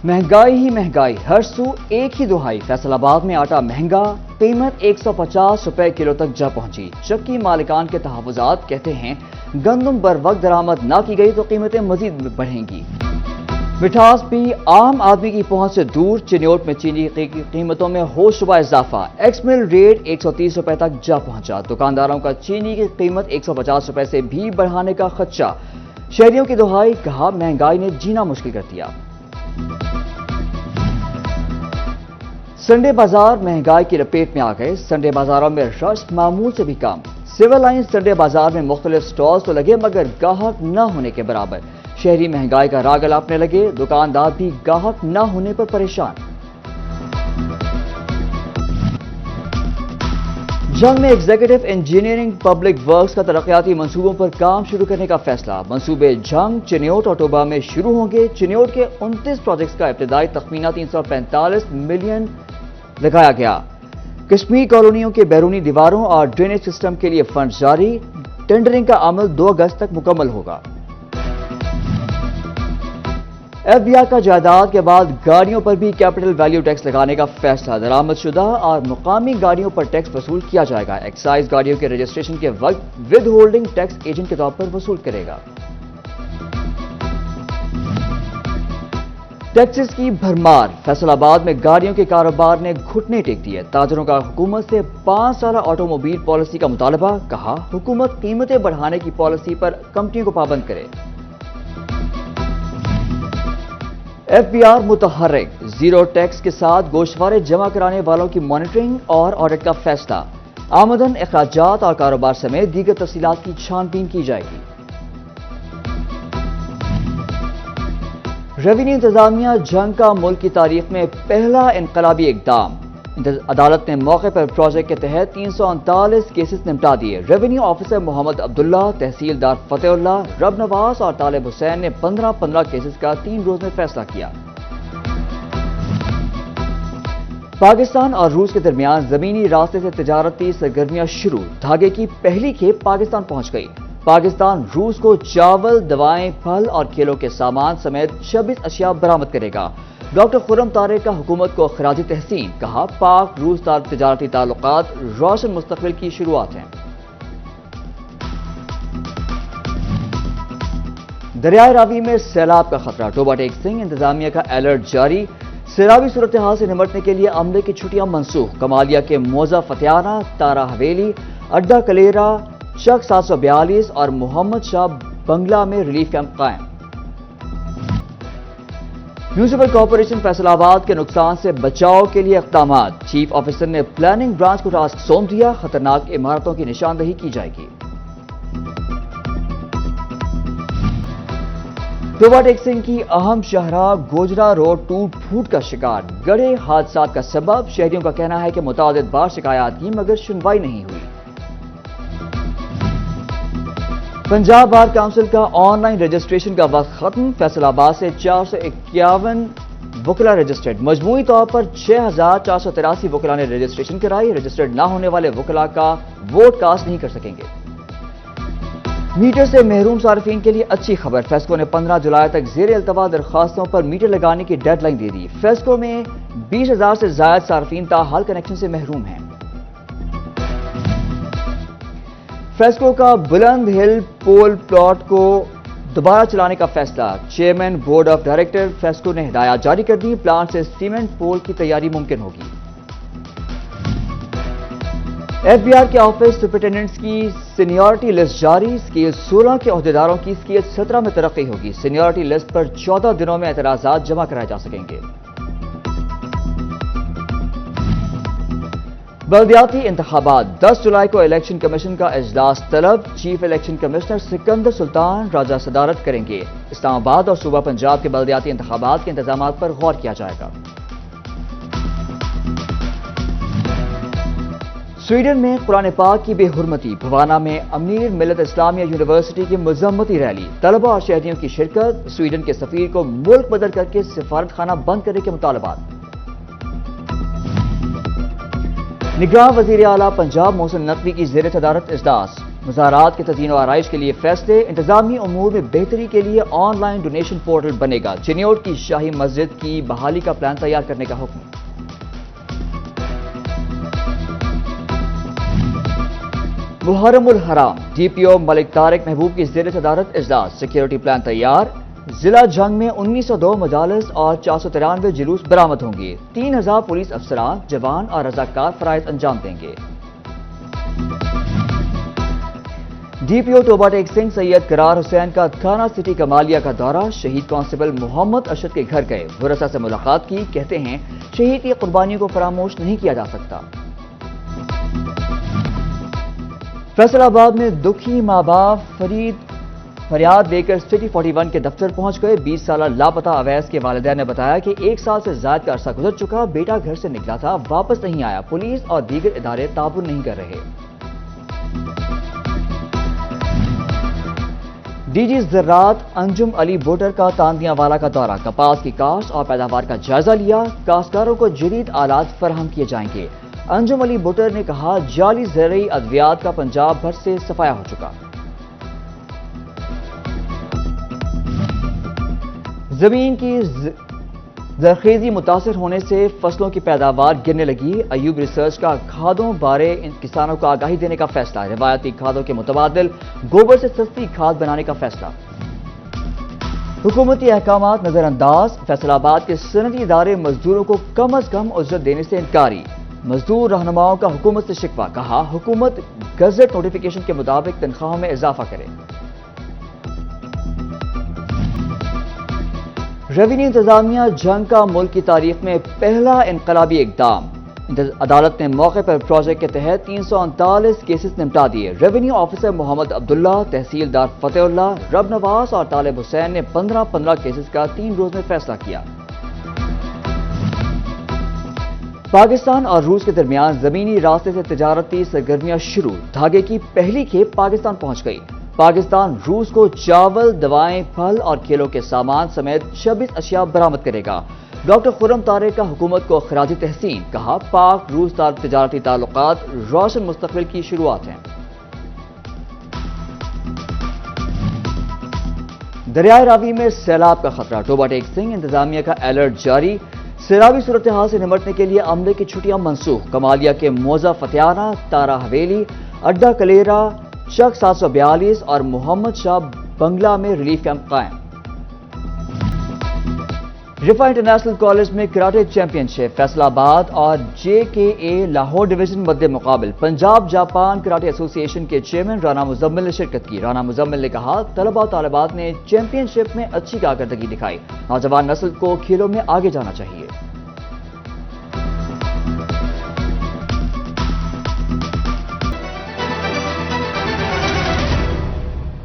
महंगाई ही महंगाई, हर सू एक ही दुहाई। फैसलाबाद में आटा महंगा, कीमत 150 रुपए किलो तक जा पहुंची। चक्की मालिकान के तहफ़्फ़ुज़ात कहते हैं गंदम बर वक्त दरामद ना की गई तो कीमतें मजीद बढ़ेंगी। मिठास भी आम आदमी की पहुंच से दूर। चिन्योट में चीनी की कीमतों में होशरुबा इजाफा। एक्स मिल रेट 130 रुपए तक जा पहुंचा। दुकानदारों का चीनी की कीमत 150 रुपए से भी बढ़ाने का खदशा। शहरियों की दुहाई, कहा महंगाई ने जीना मुश्किल कर दिया। संडे बाजार महंगाई की लपेट में आ गए। संडे बाजारों में रश मामूल से भी कम। सिविल लाइन संडे बाजार में मुख्तलिफ स्टॉल्स तो लगे मगर गाहक न होने के बराबर। शहरी महंगाई का राग अलापने लगे। दुकानदार भी गाहक न होने पर परेशान। जंग में एग्जीक्यूटिव इंजीनियरिंग पब्लिक वर्क्स का तरक्याती मंसूबों पर काम शुरू करने का फैसला। मंसूबे जंग, चिन्योट और टोबा में शुरू होंगे। चिन्योट के 29 प्रोजेक्ट्स का इब्तिदाई तखमीना 345 मिलियन लगाया गया। कश्मीर कॉलोनियों के बैरूनी दीवारों और ड्रेनेज सिस्टम के लिए फंड जारी। टेंडरिंग का अमल 2 अगस्त तक मुकम्मल होगा। FBI का जायदाद के बाद गाड़ियों पर भी कैपिटल वैल्यू टैक्स लगाने का फैसला। दरामदशुदा और मुकामी गाड़ियों पर टैक्स वसूल किया जाएगा। एक्साइज गाड़ियों के रजिस्ट्रेशन के वक्त विद होल्डिंग टैक्स एजेंट के तौर पर वसूल करेगा। टैक्सेस की भरमार। फैसलाबाद में गाड़ियों के कारोबार ने घुटने टेक दिए। ताजरों का हुकूमत से 5 साल ऑटोमोबाइल पॉलिसी का मुतालबा। कहा हुकूमत कीमतें बढ़ाने की पॉलिसी पर कंपनियों को पाबंद करे। FBI मुतहर्रिक। जीरो टैक्स के साथ गोशवारे जमा कराने वालों की मॉनिटरिंग और ऑडिट का फैसला। आमदन, अखराजात और कारोबार समेत दीगर तफसीलात की छानबीन की जाएगी। रेवेन्यू इंतजामिया जंग का मुल्क की तारीख में पहला इनकलाबी इकदाम। अदालत ने मौके पर प्रोजेक्ट के तहत 339 केसेस निपटा दिए। रेवेन्यू ऑफिसर मोहम्मद अब्दुल्ला, तहसीलदार फतेहुल्ला, रब नवाज और तालिब हुसैन ने 15 केसेस का 3 रोज में फैसला किया। पाकिस्तान और रूस के दरमियान जमीनी रास्ते से तिजारती सरगर्मियां शुरू। धागे की पहली खेप पाकिस्तान पहुंच गई। पाकिस्तान रूस को चावल, दवाएं, फल और खेलों के सामान समेत 26 अशिया बरामद करेगा। डॉक्टर खुर्रम तारिक का हुकूमत को खराज तहसीन। कहा पाक रूस तिजारती ताल्लुकात रोशन मुस्तकबिल की शुरुआत हैं। दरियाए रावी में सैलाब का खतरा। टोबा टेक सिंह। इंतजामिया का अलर्ट जारी। सैलाबी सूरत हाल से निमटने के लिए अमले की छुट्टियां मनसूख। कमालिया के मोजा फतियाना, तारा हवेली, अड्डा कलेरा, चक 742 और मोहम्मद शाह बंगला में रिलीफ कैंप कायम। म्यूनिसिपल कॉर्पोरेशन फैसलाबाद के नुकसान से बचाव के लिए इक़दामात। चीफ ऑफिसर ने प्लानिंग ब्रांच को टास्क सौंप दिया। खतरनाक इमारतों की निशानदही की जाएगी। टोबा टेक सिंह की अहम शाहराह गोजरा रोड टूट फूट का शिकार। गड़े हादसात का सबब। शहरियों का कहना है कि मुतादिद बार शिकायत की मगर सुनवाई नहीं हुई। पंजाब बार काउंसिल का ऑनलाइन रजिस्ट्रेशन का वक्त खत्म। फैसलाबाद से 451 वकला रजिस्टर्ड। मजमूई तौर पर 6483 वकला ने रजिस्ट्रेशन कराई। रजिस्टर्ड ना होने वाले वकला का वोट कास्ट नहीं कर सकेंगे। मीटर से महरूम सार्फिन के लिए अच्छी खबर। फेस्को ने 15 जुलाई तक जेर इल्तवा दरखास्तों पर मीटर लगाने की डेडलाइन दे दी। फेस्को में 20,000 से ज्यादा सार्फिन ताहाल कनेक्शन से महरूम हैं। फेस्को का बुलंद हिल पोल प्लॉट को दोबारा चलाने का फैसला। Chairman board of director FESCO ने हिदायत जारी कर दी। प्लांट से सीमेंट पोल की तैयारी मुमकिन होगी। FBI के ऑफिस सुपरिटेंडेंट्स की सीनियरिटी लिस्ट जारी। स्केल 16 के ओहदेदारों की स्केल 17 में तरक्की होगी। सीनियरिटी लिस्ट पर 14 दिनों में एतराजात जमा कराए जा सकेंगे। बल्दियाती इंतखाबात 10 जुलाई को इलेक्शन कमीशन का इजलास तलब। Chief election commissioner Sikandar Sultan Raja सदारत करेंगे। इस्लामाबाद और सूबा पंजाब के बल्दियाती इंतखाबात के इंतजाम पर गौर किया जाएगा। स्वीडन में कुरान पाक की बेहुरमती। भवाना में अमीर मिलत इस्लामिया यूनिवर्सिटी की मजम्मती रैली। तलबा और शहरियों की शिरकत। स्वीडन के सफीर को मुल्क बदल करके सिफारत खाना बंद करने के मुतालबात। निगरान वजीर आला पंजाब मोहसिन नकवी की जेर सदारत इजलास। مزارات کے تزئین و آرائش کے لیے فیصلے، انتظامی امور میں بہتری کے لیے آن لائن ڈونیشن پورٹل بنے گا، چنیوٹ کی شاہی مسجد کی بحالی کا پلان تیار کرنے کا حکم۔ محرم الحرام، ڈی پی او ملک طارق محبوب کی زیر صدارت اجلاس، سیکیورٹی پلان تیار، ضلع جنگ میں 1902 مجالس اور 493 جلوس برآمد ہوں گے، 3000 پولیس افسران، جوان اور رضاکار فرائض انجام دیں گے۔ ڈی پی او ٹوبہ ٹیک سنگھ سید قرار حسین کا تھانہ سٹی کمالیہ کا دورہ، شہید کانسٹیبل محمد ارشد کے گھر گئے، ورثاء سے ملاقات کی، کہتے ہیں شہید کی قربانیوں کو فراموش نہیں کیا جا سکتا۔ فیصل آباد میں دکھی ماں باپ فریاد لے کر سٹی 41 کے دفتر پہنچ گئے، 20 سالہ لاپتہ اویس کے والدین نے بتایا کہ 1 سال سے زائد کا عرصہ گزر چکا، بیٹا گھر سے نکلا تھا، واپس نہیں آیا، پولیس اور دیگر ادارے تعاون نہیں کر رہے۔ ڈی جی زراعت انجم علی بوٹر کا تاندیاں والا کا دورہ، کپاس کی کاشت اور پیداوار کا جائزہ لیا، کاشتکاروں کو جدید آلات فراہم کیے جائیں گے۔ انجم علی بوٹر نے کہا جعلی زرعی ادویات کا پنجاب بھر سے صفایا ہو چکا۔ زمین کی زرخیزی متاثر ہونے سے فصلوں کی پیداوار گرنے لگی، ایوب ریسرچ کا کھادوں بارے کسانوں کو آگاہی دینے کا فیصلہ، روایتی کھادوں کے متبادل گوبر سے سستی کھاد بنانے کا فیصلہ۔ حکومتی احکامات نظر انداز، فیصل آباد کے صنعتی ادارے مزدوروں کو کم از کم اجرت دینے سے انکاری، مزدور رہنماؤں کا حکومت سے شکوہ، کہا حکومت گزٹ نوٹیفیکیشن کے مطابق تنخواہوں میں اضافہ کرے۔ ریونیو انتظامیہ جنگ کا ملک کی تاریخ میں پہلا انقلابی اقدام، عدالت نے موقع پر پروجیکٹ کے تحت 339 کیسز نمٹا دیے، ریونیو آفیسر محمد عبداللہ، تحصیلدار فتح اللہ، رب نواز اور طالب حسین نے 15 کیسز کا 3 روز میں فیصلہ کیا۔ پاکستان اور روس کے درمیان زمینی راستے سے تجارتی سرگرمیاں شروع، دھاگے کی پہلی کھیپ پاکستان پہنچ گئی، پاکستان روس کو چاول، دوائیں، پھل اور کھیلوں کے سامان سمیت 26 اشیاء برآمد کرے گا۔ ڈاکٹر خرم طارق کا حکومت کو خراج تحسین، کہا پاک روس تجارتی تعلقات روشن مستقبل کی شروعات ہیں۔ دریائے راوی میں سیلاب کا خطرہ، ٹوبہ ٹیک سنگھ انتظامیہ کا الرٹ جاری، سیلابی صورتحال سے نمٹنے کے لیے عملے کی چھٹیاں منسوخ، کمالیہ کے موزہ فتیانہ، تارا حویلی، اڈا کلیرا، چک 742 اور محمد شاہ بنگلہ میں ریلیف کیمپ قائم۔ رفا انٹرنیشنل کالج میں کراٹے چیمپئن شپ، فیصل آباد اور جے کے اے لاہور ڈویژن مد مقابل، پنجاب جاپان کراٹے ایسوسی ایشن کے چیئرمین رانا مزمل نے شرکت کی۔ رانا مزمل نے کہا طلباء و طالبات نے چیمپئن شپ میں اچھی کارکردگی دکھائی، نوجوان نسل کو کھیلوں میں آگے جانا چاہیے۔